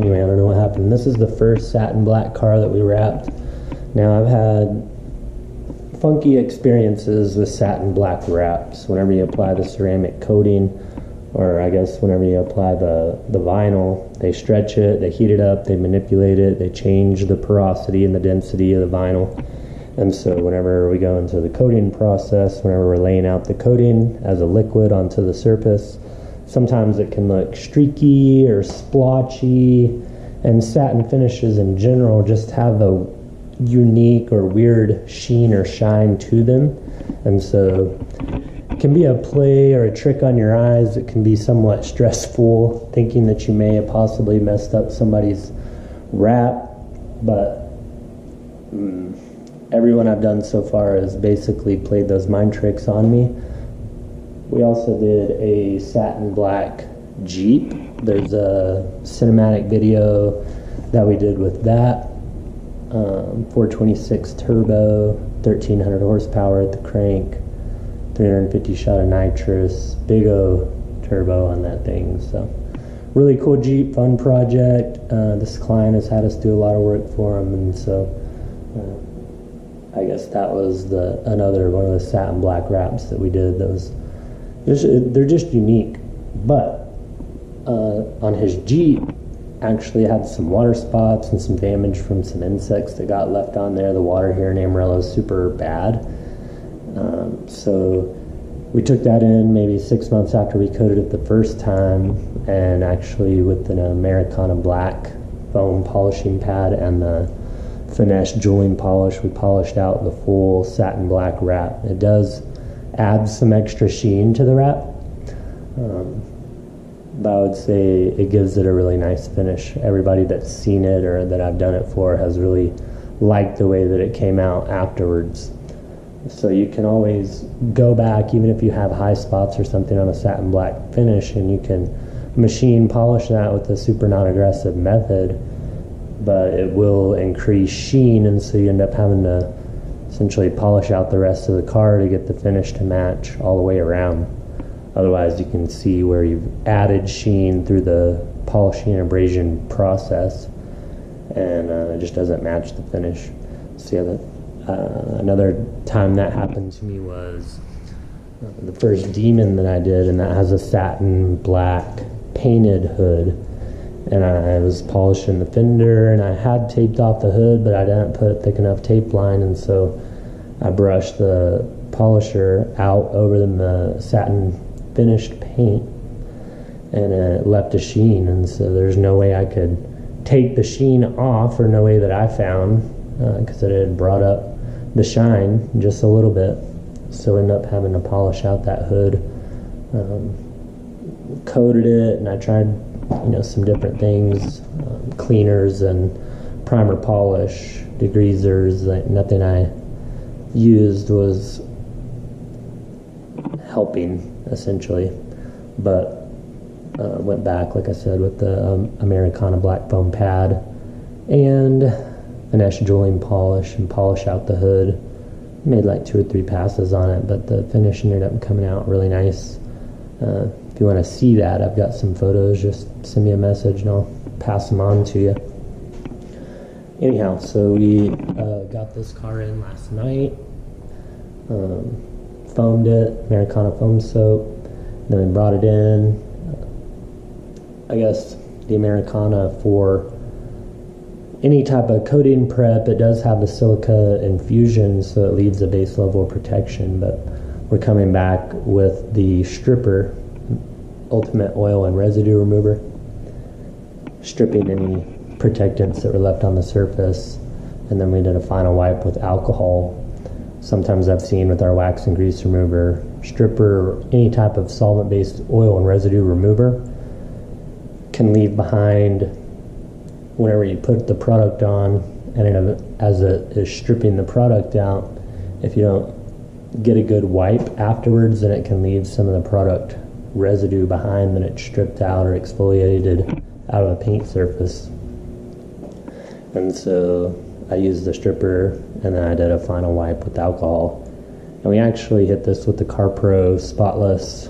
Anyway, I don't know what happened. This is the first satin black car that we wrapped. Now, I've had funky experiences with satin black wraps. Whenever you apply the ceramic coating, or I guess whenever you apply the vinyl, they stretch it, they heat it up, they manipulate it, they change the porosity and the density of the vinyl. And so whenever we go into the coating process, whenever we're laying out the coating as a liquid onto the surface, sometimes it can look streaky or splotchy, and satin finishes in general just have a unique or weird sheen or shine to them. And so it can be a play or a trick on your eyes. It can be somewhat stressful, thinking that you may have possibly messed up somebody's wrap, but everyone I've done so far has basically played those mind tricks on me. We also did a satin black Jeep. There's a cinematic video that we did with that. 426 turbo, 1300 horsepower at the crank, 350 shot of nitrous, big O turbo on that thing. So really cool Jeep, fun project. This client has had us do a lot of work for him, and so I guess that was another one of the satin black wraps that we did. That was they're just unique. But on his Jeep, actually had some water spots and some damage from some insects that got left on there. The water here in Amarillo is super bad. So we took that in maybe 6 months after we coated it the first time, and actually with an Americana black foam polishing pad and the finesse jeweling polish, we polished out the full satin black wrap. It does add some extra sheen to the wrap, but I would say it gives it a really nice finish. Everybody that's seen it or that I've done it for has really liked the way that it came out afterwards. So you can always go back, even if you have high spots or something on a satin black finish, and you can machine polish that with a super non-aggressive method, but it will increase sheen, and so you end up having to essentially polish out the rest of the car to get the finish to match all the way around. Otherwise, you can see where you've added sheen through the polishing and abrasion process, and it just doesn't match the finish. So yeah, another time that happened to me was the first Demon that I did, and that has a satin black painted hood. And I was polishing the fender, and I had taped off the hood, but I didn't put a thick enough tape line, and so I brushed the polisher out over the satin finished paint, and it left a sheen, and so there's no way I could take the sheen off, or no way that I found, because it had brought up the shine just a little bit. So I ended up having to polish out that hood, coated it, and I tried some different things, cleaners and primer polish, degreasers. Nothing I used was helping, essentially. But went back, like I said, with the Americana black foam pad and finesse jeweling polish and polish out the hood. Made like 2 or 3 passes on it, but the finish ended up coming out really nice. If you want to see that, I've got some photos. Just send me a message and I'll pass them on to you. Anyhow, so we got this car in last night, foamed it, Americana foam soap, then we brought it in. I guess the Americana, for any type of coating prep, it does have the silica infusion, so it leaves a base level of protection, but we're coming back with the stripper, ultimate oil and residue remover, stripping any protectants that were left on the surface, and then we did a final wipe with alcohol. Sometimes I've seen with our wax and grease remover, stripper, or any type of solvent-based oil and residue remover can leave behind, whenever you put the product on, and as it is stripping the product out, if you don't get a good wipe afterwards, then it can leave some of the product residue behind that it's stripped out or exfoliated out of the paint surface. And so I used the stripper, and then I did a final wipe with alcohol. And we actually hit this with the CarPro Spotless